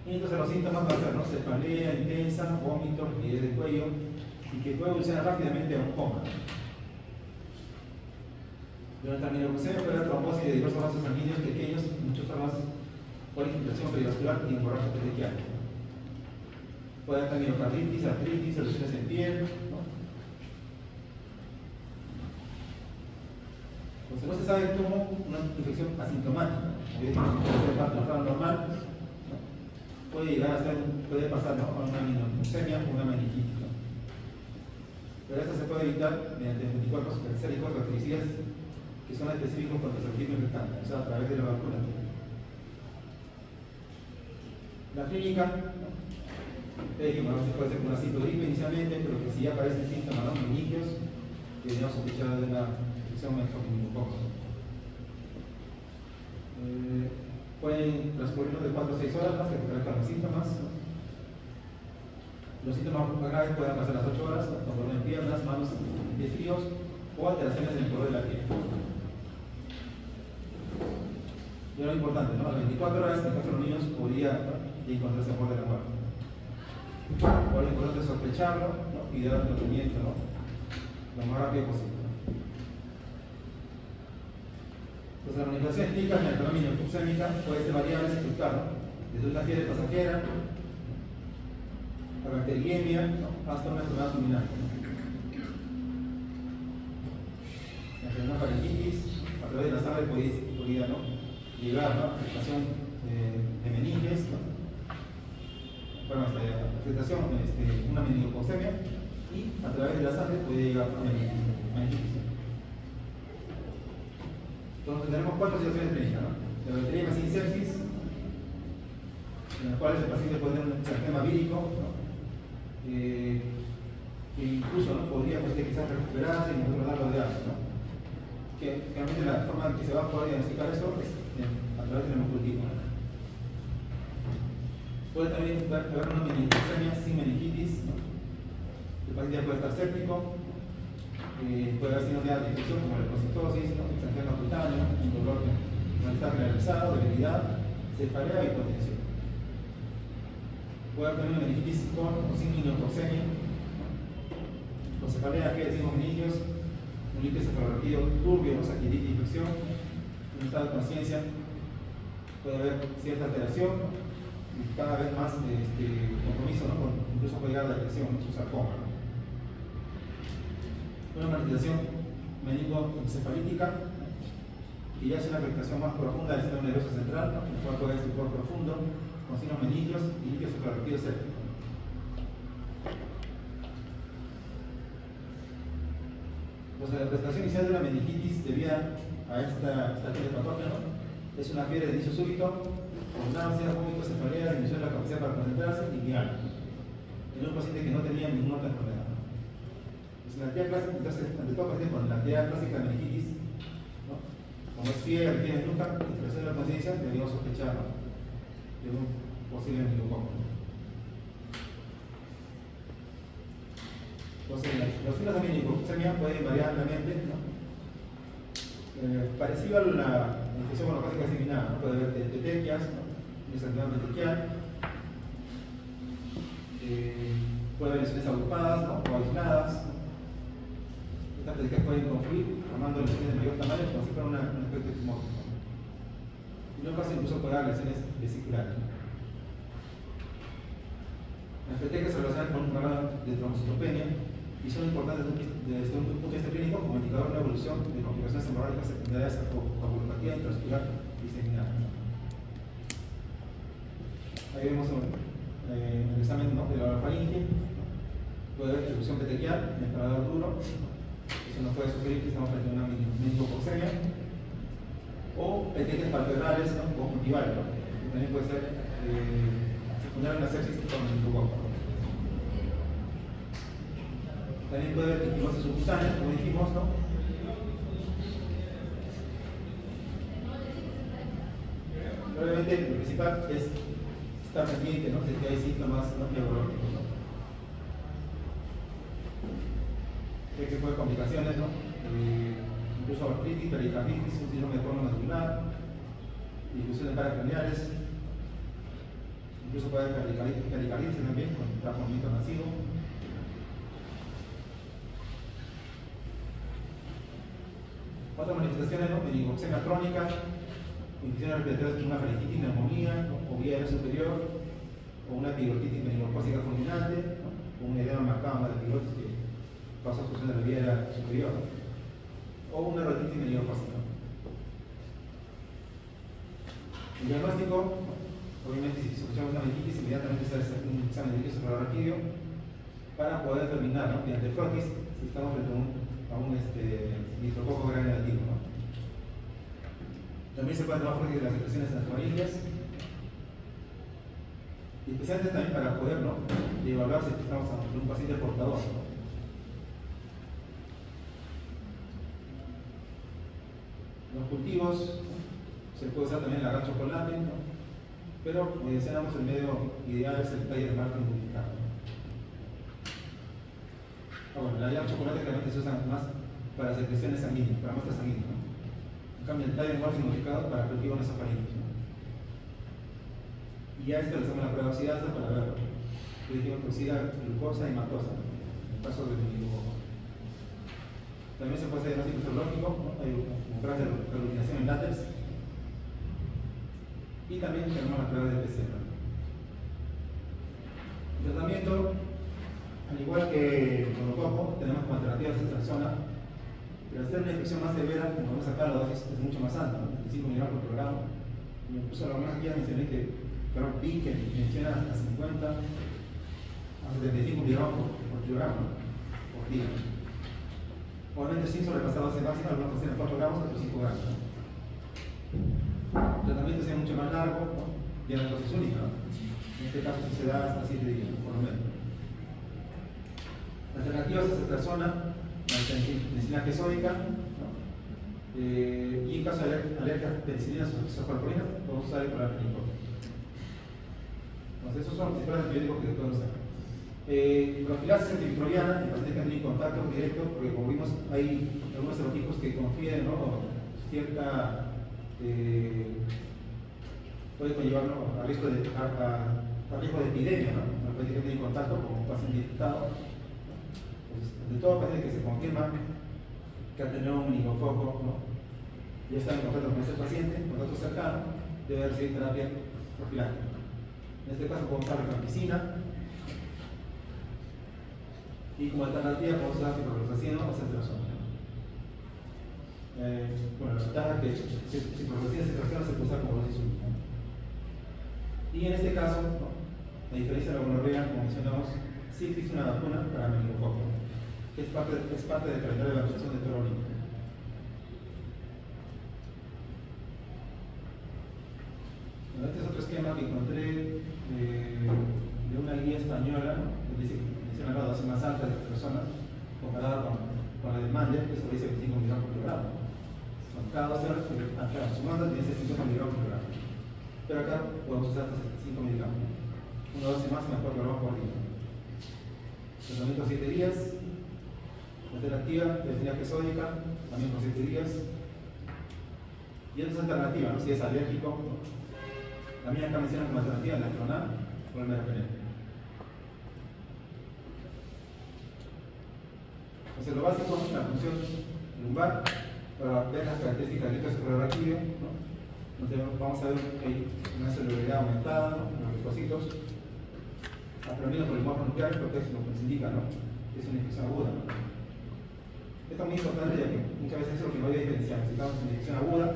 Y entonces los síntomas van a ser, ¿no?, cefalea intensa, vómitos, rigidez de cuello, y que puede evolucionar rápidamente a un coma. Durante la meningocemia puede haber trombosis de diversos vasos sanguíneos pequeños, muchos formas por infiltración perivascular y hemorragia petequial. Puede haber miocarditis, artritis, lesiones en piel, ¿no? Entonces no se sabe cómo una infección asintomática, puede ser normal, ¿no?, puede llegar a ser, puede pasar, ¿no?, a una meningocemia o una meningitis, ¿no? Pero esto se puede evitar mediante anticuerpos pericéricos o bactericidas que son específicos contra el organismo infectante, o sea, a través de la vacuna. La clínica, ¿no?, puede ser con una citogripe inicialmente, pero que si ya aparecen síntomas, ¿no?, meningios, que debemos sospechar de una infección meningocócica. Pueden transcurrir de 4 a 6 horas hasta que aparezcan los síntomas, ¿no? Los síntomas más graves pueden pasar las 8 horas, con dolor en piernas, manos, pies fríos o alteraciones en el color de la piel. Y lo importante, ¿no?, a las 24 horas, en el caso de los niños, podría, ¿no?, encontrarse al borde de la muerte. Ahora lo importante es sospecharlo, ¿no?, y dar tratamiento, ¿no?, lo más rápido posible. Entonces, la manifestación clínica en la enfermedad meningocémica puede ser variable sin buscar, ¿no?, desde una fiebre pasajera, la bacteriemia, ¿no?, hasta una enfermedad pulmonar. La enfermedad faringitis, a través de la sangre podría, ¿no?, llegar, ¿no?, a afectación de meninges, ¿no?, bueno, afectación, una meningococemia, y a través de la sangre puede llegar a meningitis. Entonces tenemos 4 situaciones clínicas, ¿no? La bacteriemia sin sepsis, en las cuales el paciente puede tener un exantema vírico, ¿no?, que incluso, ¿no?, podría quizás recuperarse y nosotros darlo de alta, ¿no?, que realmente la forma en que se va a poder diagnosticar eso es a través del hemocultivo, ¿no? Puede también haber una meningocemia sin meningitis, ¿no?, el paciente puede estar séptico, puede haber signos de infección como la leucocitosis, ¿no?, exantema cutáneo, un dolor malestar generalizado, debilidad, cefalea y hipotensión. Puede haber también una meningitis con o sin meningocemia, ¿no?, con cefalea, que decimos meningios, un líquido cefalorraquídeo turbio, ¿no?, saquilitis, infección, un estado de conciencia, puede haber cierta alteración, ¿no?, y cada vez más compromiso, ¿no?, incluso puede llegar a la depresión, ¿no?, su sarcoma, ¿no? Una manifestación meningoencefalítica, que ya es una afectación más profunda del sistema nervioso central, ¿no?, el cual puede ser estupor profundo, con signos meningios y líquidos cefalorraquídeos sépticos. Entonces, la presentación inicial de la meningitis debida a esta fiebre patógena es una fiebre de inicio súbito, con náuseas, vómitos, cefalea, disminución de la capacidad para concentrarse y guiar. En un paciente que no tenía ninguna otra enfermedad. La actividad clásica, entonces, ante todo paciente con la actividad clásica de meningitis, ¿no?, como es fiebre, tiene nuca, alteración de la conciencia, deberíamos sospechar, ¿no?, de un posible meningococo. Entonces, los signos de meningocemia pueden variar ampliamente, ¿no?, parecido a la infección monocócica diseminada, ¿no?, puede haber petequias, ¿no?, un exantema petequial, puede haber lesiones agrupadas, ¿no?, o aisladas, ¿no? Estas petequias pueden confluir formando lesiones de mayor tamaño como si fuera un aspecto tumórico. En un caso incluso puede haber lesiones vesiculares. Las petequias se relacionan con un grado de trombocitopenia y son importantes desde un punto de vista clínico como indicador de una evolución de complicaciones hemorrágicas secundarias a coagulopatía intramuscular diseminada. Ahí vemos el examen, ¿no?, de la faringe. Puede haber evolución petequial en el paladar duro. Eso nos puede sugerir que estamos frente a una meningococemia. O petequias palpebrales, ¿no?, conjuntivales, ¿no?, que también puede ser secundaria a una sepsis con meningococo. También puede haber quistinosis subcutánea, como dijimos, ¿no?, Pero obviamente lo principal es estar pendiente, ¿no? De que hay síntomas neurológicos, ¿no? ¿Qué tipo de complicaciones, no? Incluso artritis, pericarditis, un síndrome de colon nodular, difusiones paracraneales, incluso puede haber pericarditis también con trasplante masivo. Otras manifestaciones, ¿no? Meningoxemia crónica, infecciones respiratorias como una faringitis, neumonía, ¿no? O vía aérea superior, o una epiglottitis meningocócica fulminante, ¿no? O un edema marcado de epiglottis que causa obstrucción de la vía aérea superior, ¿no? O una retitis meningocócica. El diagnóstico, obviamente, si sospechamos una meningitis, inmediatamente se hace un examen de líquido suprarraquídeo para poder determinar, ¿no? Mediante el frotis, si estamos frente a un nitrococo gram negativo, ¿no? También se puede tomar frotis de las secreciones en las coronillas, y especialmente también para poder, ¿no? Evaluar si estamos ante un paciente portador, ¿no? Los cultivos, se puede usar también la gran chocolate, ¿no? Pero como decíamos, el medio ideal es el taller de margen modificado. Bueno, la gran chocolate realmente se usa más para secreciones sanguíneas, para muestras sanguíneas, ¿no? En cambio, el taller de margen modificado para cultivos nasofaríneos, ¿no? Y a esto le hacemos la prueba de oxidasa para ver que dijimos que oxida glucosa y maltosa, ¿no? En el caso del meningococo. También se puede hacer diagnóstico serológico, ¿no? Hay un grado de reglutinación en látex. Y también tenemos la prueba de PCR. El tratamiento, al igual que el monococo, tenemos como alternativa ceftriaxona, pero al ser una infección más severa, como vamos a sacar, la dosis es mucho más alta, ¿no? 25 mg por programa. Incluso la más guía mencioné que Carol Pick menciona hasta 50 a 75 mg por kilogramo, ¿no? Por día. Obviamente sin sobrepasar la dosis máxima, algunos pacientes 4 gramos, otros 5 gramos, ¿no? El tratamiento sea mucho más largo, ¿no? Y en la dosis única, ¿no? En este caso sí se da hasta 7 días, por lo menos. La alternativa es esta persona, la penicilina quesódica, ¿no? Y en caso de alergia a penicilina socorpolina, podemos usar el clorafenicol. Entonces, esos son los principales antibióticos que se pueden usar. Profilaxis antimicrobiana, el paciente que ha tenido contacto directo, porque como vimos, hay algunos serotipos que confieren, ¿no? Cierta puede conllevarlo a riesgo de epidemia, ¿no? El paciente que tiene contacto con un paciente infectado. De todo paciente que se confirma que ha tenido un meningococo, ¿no? Ya está en contacto con ese paciente, en contacto cercano, debe recibir terapia profiláctica. En este caso podemos usar rifampicina, y como alternativa podemos usar ciprofloxacino o ceftriaxona. Bueno, la ventaja es que ciprofloxacina y ceftriaxona se puede usar como dosis única. Y en este caso, ¿no? A diferencia de la gonorrea, como mencionamos, sí existe una vacuna para meningococo, que es parte del calendario de vacunación de todo líquido. Bueno, este es otro esquema que encontré de una guía española, ¿no? Que dice que menciona la dosis más alta de las personas comparada con la de Mander, que solo dice 25 mg por kilogramo. Cada dosis, claro, sumando tiene 50 mg por kilogramo. Pero acá podemos usar hasta 75 mg. Una dosis máxima de 4 gramos por día. Tratamiento 7 días. Alternativa, penicilina quesódica, también por 7 días. Y esta es alternativa, ¿no? Si es alérgico, ¿no? También acá mencionan como alternativa la clonal o el meropenem. Entonces, lo básico es la función lumbar para ver las características del líquido suprarraquídeo, ¿no? Vamos a ver que hay una celularidad aumentada, ¿no? En los leucocitos, aprendido por el morfo nuclear, porque es lo que nos indica, ¿no? Es una infección aguda, ¿no? Esto es muy importante ya que muchas veces es lo que no hay que diferenciar. Si estamos en infección aguda,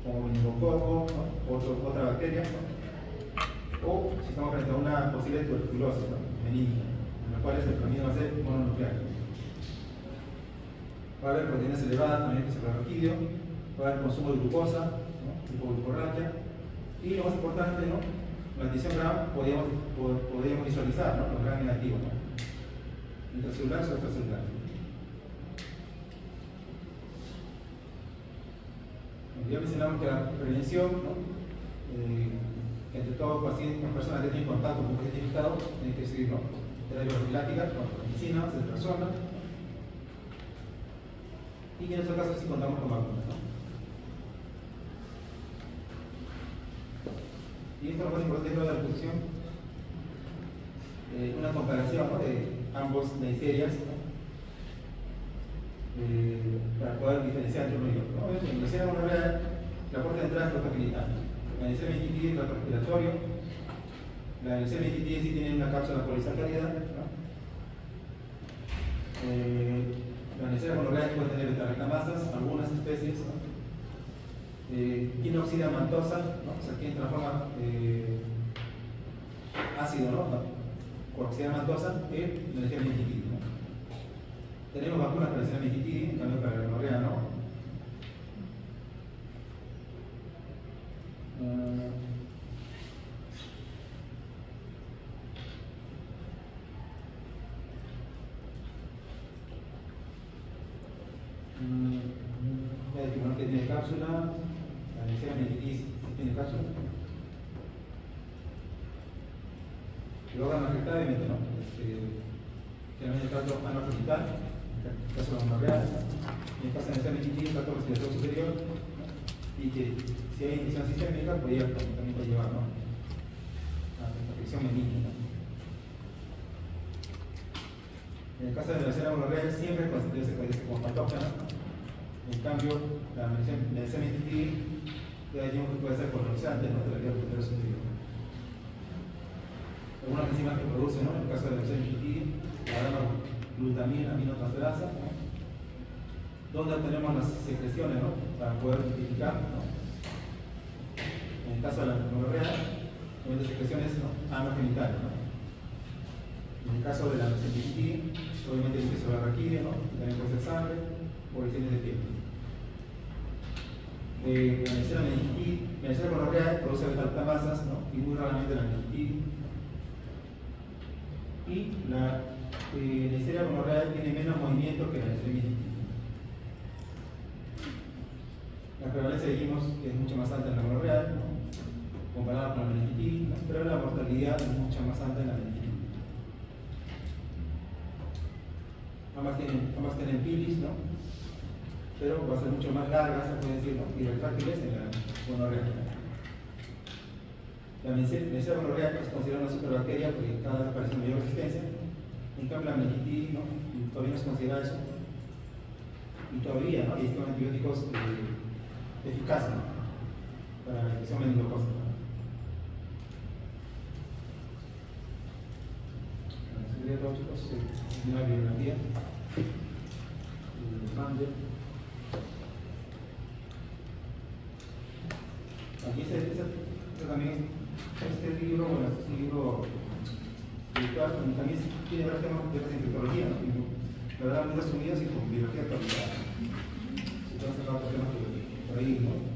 como meningococo, ¿no? Otra bacteria, ¿no? O si estamos frente a una posible tuberculosis, ¿no? Benigna, en la cual el tratamiento va a ser mononuclear. Va a haber proteínas elevadas, también que se suprarraquídeo, va a haber consumo de glucosa, ¿no? Hipoglucorraquia, y lo más importante, ¿no? La adición gram podríamos visualizar, ¿no? Los gram negativos, ¿no? Intracelular o extracelular. Ya mencionamos que la prevención, ¿no? que entre todo paciente, una persona que tiene contacto con un paciente infectado tiene que seguir, ¿no? Terapia profiláctica con medicinas de personas, y en estos casos sí contamos con vacunas, ¿no? Y esto es lo más importante de la discusión, una comparación, ¿no?, de ambos Neiserias, ¿no?, para poder diferenciar entre uno y otro, ¿no? En Neisseria gonorrea, la puerta de entrada es tracto genital, la Neisseria meningitidis es tracto respiratorio, la Neisseria meningitidis sí tiene una cápsula polisacárida, ¿no? La Neisseria gonorrea puede tener beta-lactamasas, algunas especies, ¿no? Quinoxida mantosa, ¿no? O sea, aquí entra en forma ácido, ¿no? Coroxida mantosa, la Neisseria meningitidis, ¿no? Tenemos vacunas para la Neisseria meningitidis, en cambio para la gonorrea no. Que tiene cápsula, la Neisseria meningitidis sí tiene cápsula. El órgano afectado, obviamente, ¿no? Generalmente el trato anogenital, en el caso de la gonorrea, en el caso de la Neisseria meningitidis, el trato respiratorio superior, ¿no? Y que si hay infección sistémica, también puede llevar, ¿no?, a infección meningítica. En el caso de la Neisseria gonorrea, siempre debe ser como patógena, ¿no? En cambio, la Neisseria meningitidis ya dijimos que puede ser colonizante, ¿no?, de la vía respiratoria superior. Algunas enzimas que producen, ¿no?, en el caso de la Neisseria meningitidis, la glutamina aminotransferasa, ¿no?, donde obtenemos las secreciones, ¿no?, para poder identificar, ¿no? En el caso de la gonorrea, las secreciones, ¿no?, anogenitales, ¿no? En el caso de la Neisseria meningitidis, obviamente el ingreso de la raquidia, ¿no?, también puede ser sangre o lesiones de piel. La Neisseria meningitidis, la Neisseria gonorrea produce beta-lactamasas, ¿no?, y muy raramente la meningitidis. Y la Neisseria gonorrea tiene menos movimiento que la Neisseria meningitidis. La prevalencia dijimos que es mucho más alta en la gonorrea, ¿no?, comparada con la meningitidis, ¿no?, pero la mortalidad es mucho más alta en la meningitidis. Ambas tienen pilis, ¿no?, pero va a ser mucho más larga, se puede decir, ¿no?, y retráctiles en la gonorrea. La Neisseria gonorrea es considerada una superbacteria porque cada vez aparece mayor resistencia. En cambio, la meningitidis, ¿no?, todavía no se considera eso. Y todavía, ¿no?, hay antibióticos eficaces, ¿no?, para la infección meningocócica. Sería todo, chicos, una bibliografía. Aquí también este libro, bueno, es un libro virtual, también tiene varios temas de infectología, ¿no?, y la verdad muy resumidos y con bibliografía actualizada. Entonces, otros temas por ahí, ¿no?